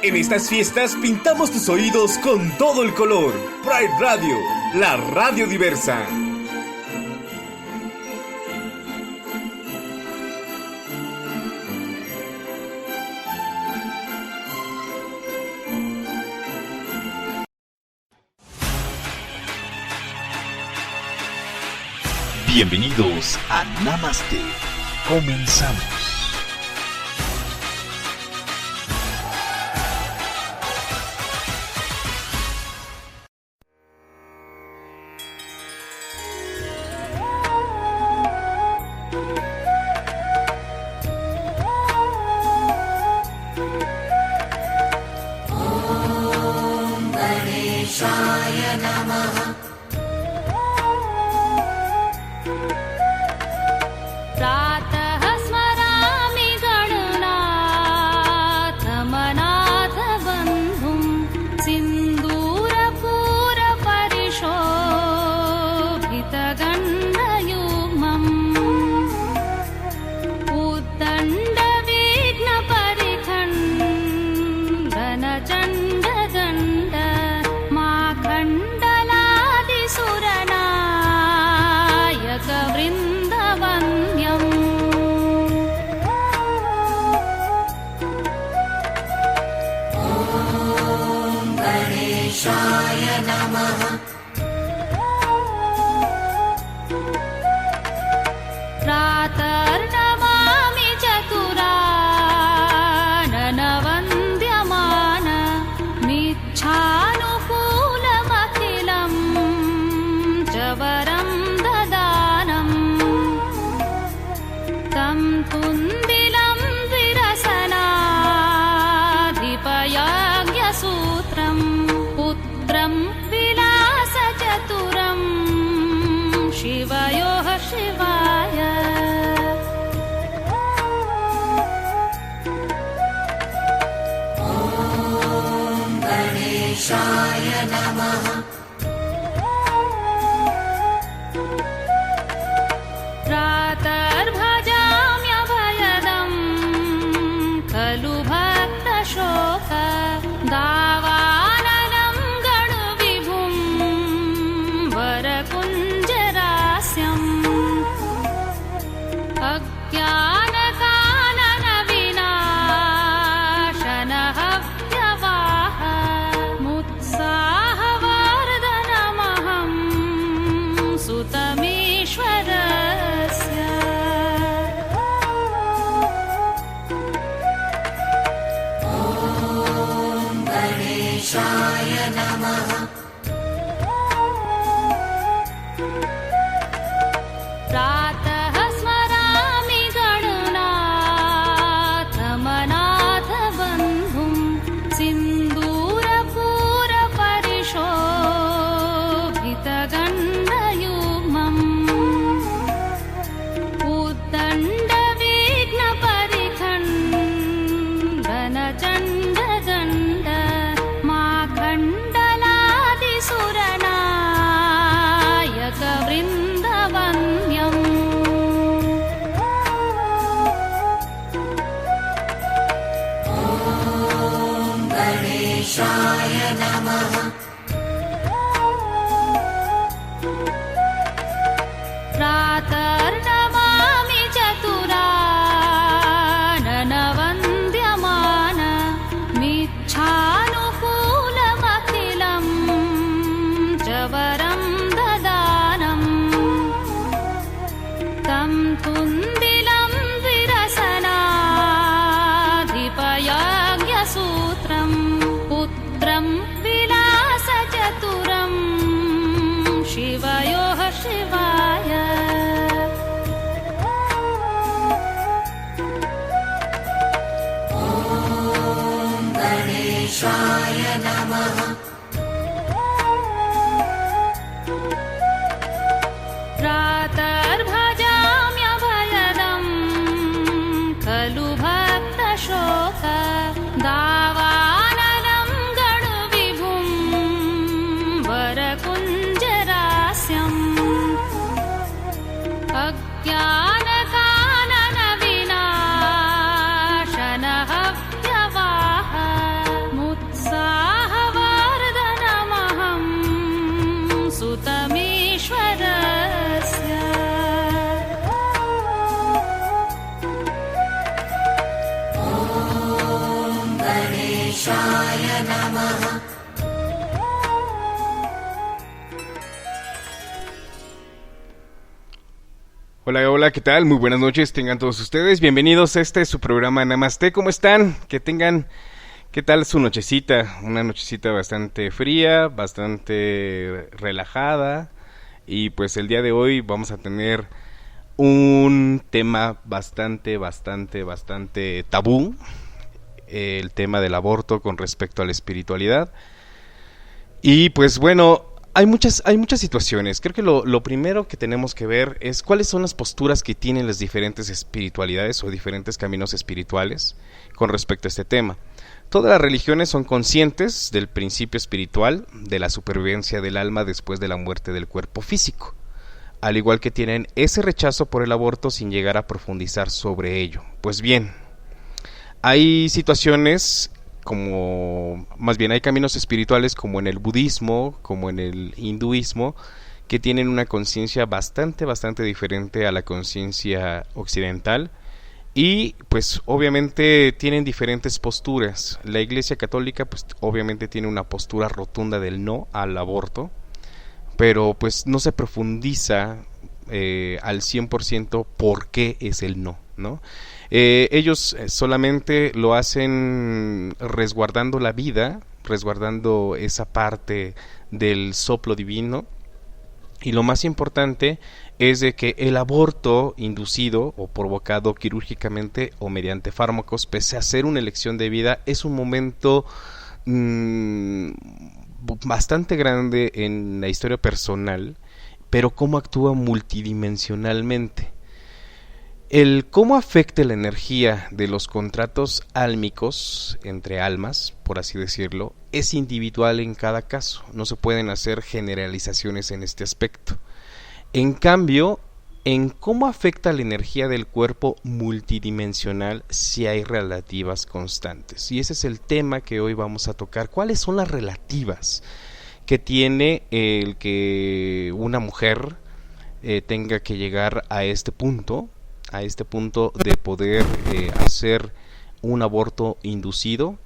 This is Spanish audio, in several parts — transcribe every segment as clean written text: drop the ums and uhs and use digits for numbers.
En estas fiestas pintamos tus oídos con todo el color. Pride Radio, la radio diversa. Bienvenidos a Namaste. Comenzamos. ज्ञानकानन विनाशनः व्यवाह Hola, hola, ¿qué tal? Muy buenas noches, tengan todos ustedes. Bienvenidos a su programa Namaste. ¿Cómo están? ¿Qué tal su nochecita? Una nochecita bastante fría, bastante relajada. Y pues el día de hoy vamos a tener un tema bastante tabú. El tema del aborto con respecto a la espiritualidad. Y pues bueno, hay muchas situaciones. Creo que lo primero que tenemos que ver es cuáles son las posturas que tienen las diferentes espiritualidades o diferentes caminos espirituales con respecto a este tema. Todas las religiones son conscientes del principio espiritual de la supervivencia del alma después de la muerte del cuerpo físico, al igual que tienen ese rechazo por el aborto sin llegar a profundizar sobre ello. Pues bien, hay situaciones hay caminos espirituales como en el budismo, como en el hinduismo, que tienen una conciencia bastante diferente a la conciencia occidental y pues obviamente tienen diferentes posturas. La Iglesia Católica pues obviamente tiene una postura rotunda del no al aborto, pero pues no se profundiza al 100% por qué es el no, ¿no? Ellos solamente lo hacen resguardando la vida, resguardando esa parte del soplo divino, y lo más importante es de que el aborto inducido o provocado quirúrgicamente o mediante fármacos, pese a ser una elección de vida, es un momento bastante grande en la historia personal, pero cómo actúa multidimensionalmente. El cómo afecta la energía de los contratos álmicos entre almas, por así decirlo, es individual en cada caso. No se pueden hacer generalizaciones en este aspecto. En cambio, en cómo afecta la energía del cuerpo multidimensional, sí hay relativas constantes. Y ese es el tema que hoy vamos a tocar. ¿Cuáles son las relativas que tiene el que una mujer tenga que llegar a este punto de poder hacer un aborto inducido?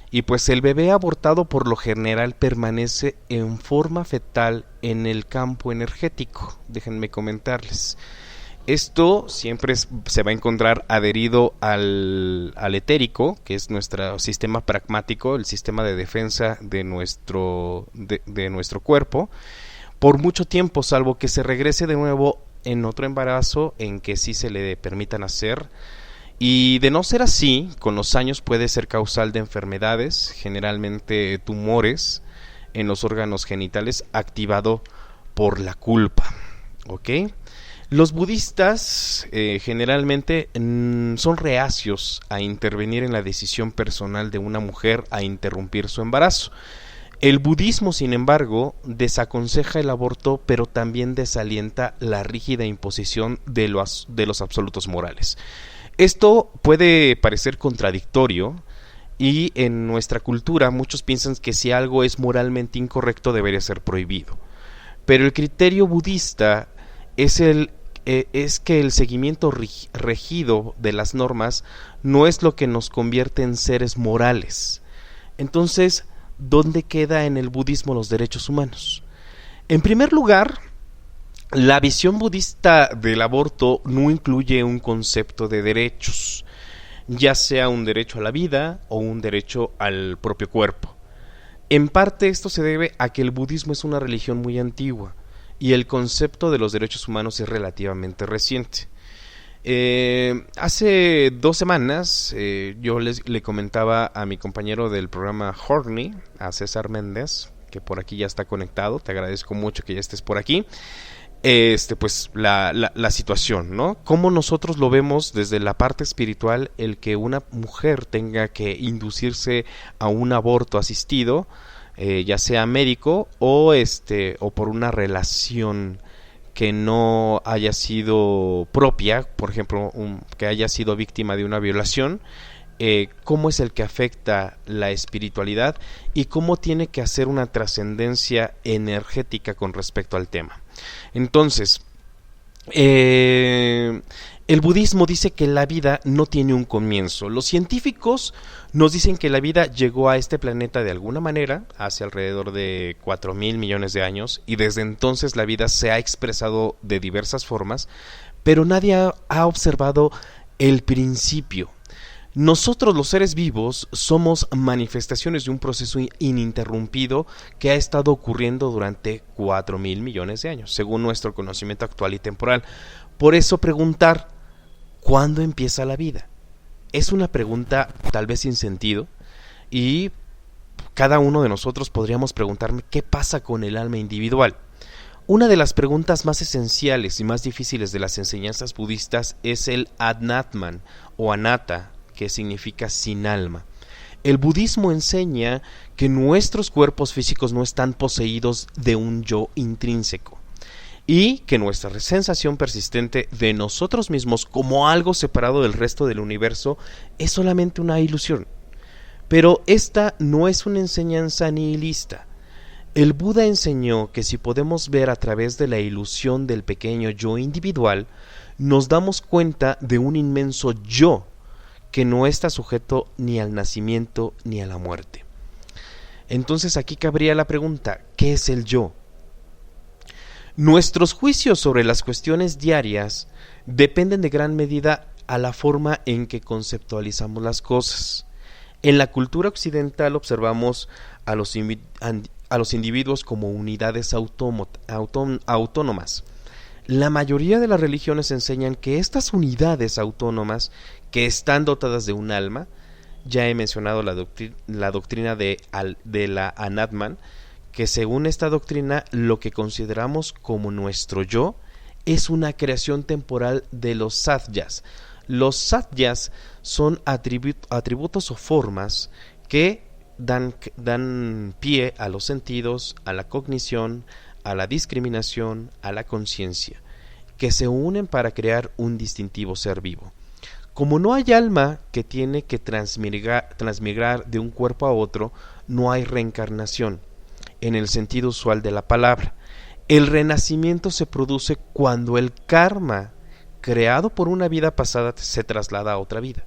Y pues el bebé abortado por lo general permanece en forma fetal en el campo energético. Déjenme comentarles. Esto siempre se va a encontrar adherido al etérico, que es nuestro sistema pragmático, el sistema de defensa de nuestro cuerpo, por mucho tiempo, salvo que se regrese de nuevo en otro embarazo en que sí se le permita nacer. Y de no ser así, con los años puede ser causal de enfermedades, generalmente tumores en los órganos genitales, activado por la culpa. ¿Ok? Los budistas generalmente son reacios a intervenir en la decisión personal de una mujer a interrumpir su embarazo. El budismo, sin embargo, desaconseja el aborto, pero también desalienta la rígida imposición de los absolutos morales. Esto puede parecer contradictorio y en nuestra cultura muchos piensan que si algo es moralmente incorrecto debería ser prohibido. Pero el criterio budista es que el seguimiento regido de las normas no es lo que nos convierte en seres morales. Entonces, ¿dónde queda en el budismo los derechos humanos? En primer lugar, la visión budista del aborto no incluye un concepto de derechos, ya sea un derecho a la vida o un derecho al propio cuerpo. En parte esto se debe a que el budismo es una religión muy antigua y el concepto de los derechos humanos es relativamente reciente. Hace 2 semanas yo le comentaba a mi compañero del programa Horny, a César Méndez, que por aquí ya está conectado, te agradezco mucho que ya estés por aquí. Pues la situación, ¿no? Cómo nosotros lo vemos desde la parte espiritual, el que una mujer tenga que inducirse a un aborto asistido, ya sea médico o por una relación que no haya sido propia, por ejemplo, que haya sido víctima de una violación. Cómo es el que afecta la espiritualidad y cómo tiene que hacer una trascendencia energética con respecto al tema. Entonces, El budismo dice que la vida no tiene un comienzo. Los científicos nos dicen que la vida llegó a este planeta de alguna manera, hace alrededor de 4.000 millones de años, y desde entonces la vida se ha expresado de diversas formas, pero nadie ha observado el principio. Nosotros, los seres vivos, somos manifestaciones de un proceso ininterrumpido que ha estado ocurriendo durante 4.000 millones de años, según nuestro conocimiento actual y temporal. Por eso preguntar, ¿cuándo empieza la vida? Es una pregunta tal vez sin sentido, y cada uno de nosotros podríamos preguntarme qué pasa con el alma individual. Una de las preguntas más esenciales y más difíciles de las enseñanzas budistas es el Atman o Anatta, que significa sin alma. El budismo enseña que nuestros cuerpos físicos no están poseídos de un yo intrínseco y que nuestra sensación persistente de nosotros mismos como algo separado del resto del universo es solamente una ilusión. Pero esta no es una enseñanza nihilista. El Buda enseñó que si podemos ver a través de la ilusión del pequeño yo individual, nos damos cuenta de un inmenso yo que no está sujeto ni al nacimiento ni a la muerte. Entonces aquí cabría la pregunta, ¿qué es el yo? Nuestros juicios sobre las cuestiones diarias dependen de gran medida a la forma en que conceptualizamos las cosas. En la cultura occidental observamos a los individuos como unidades autónomas. La mayoría de las religiones enseñan que estas unidades autónomas, que están dotadas de un alma, ya he mencionado la doctrina de la Anatman, que según esta doctrina lo que consideramos como nuestro yo es una creación temporal de los satyas. Los satyas son atributos o formas que dan pie a los sentidos, a la cognición, a la discriminación, a la conciencia, que se unen para crear un distintivo ser vivo. Como no hay alma que tiene que transmigrar de un cuerpo a otro, no hay reencarnación, en el sentido usual de la palabra. El renacimiento se produce cuando el karma, creado por una vida pasada, se traslada a otra vida.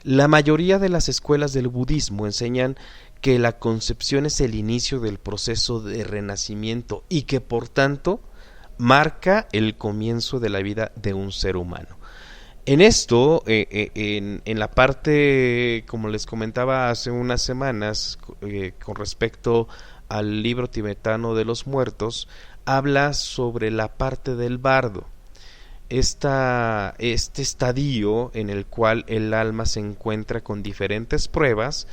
La mayoría de las escuelas del budismo enseñan que la concepción es el inicio del proceso de renacimiento y que por tanto marca el comienzo de la vida de un ser humano. En esto, en la parte, como les comentaba hace unas semanas, con respecto al libro tibetano de los muertos, habla sobre la parte del bardo. Este estadio en el cual el alma se encuentra con diferentes pruebas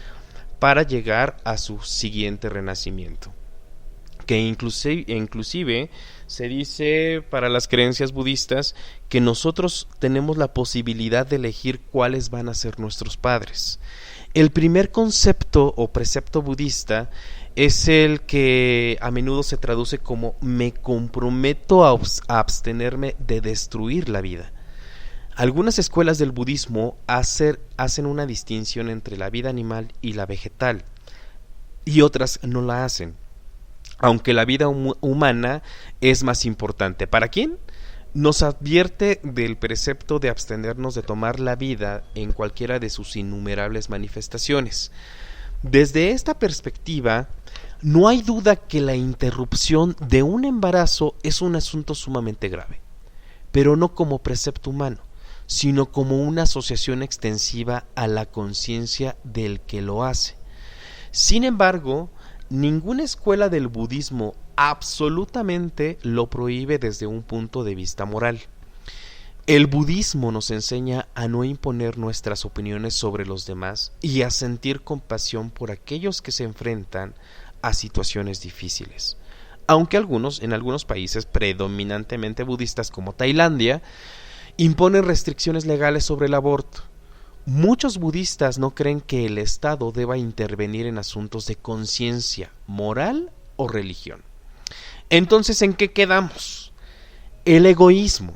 para llegar a su siguiente renacimiento, que inclusive se dice para las creencias budistas que nosotros tenemos la posibilidad de elegir cuáles van a ser nuestros padres. El primer concepto o precepto budista es el que a menudo se traduce como me comprometo a abstenerme de destruir la vida. Algunas escuelas del budismo hacen una distinción entre la vida animal y la vegetal, y otras no la hacen, aunque la vida humana es más importante. ¿Para quién? Nos advierte del precepto de abstenernos de tomar la vida en cualquiera de sus innumerables manifestaciones. Desde esta perspectiva, no hay duda que la interrupción de un embarazo es un asunto sumamente grave, pero no como precepto humano, sino como una asociación extensiva a la conciencia del que lo hace. Sin embargo, ninguna escuela del budismo absolutamente lo prohíbe desde un punto de vista moral. El budismo nos enseña a no imponer nuestras opiniones sobre los demás y a sentir compasión por aquellos que se enfrentan a situaciones difíciles. Aunque en algunos países predominantemente budistas como Tailandia, imponen restricciones legales sobre el aborto. Muchos budistas no creen que el Estado deba intervenir en asuntos de conciencia, moral o religión. Entonces, ¿en qué quedamos? El egoísmo,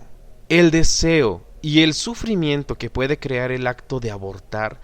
el deseo y el sufrimiento que puede crear el acto de abortar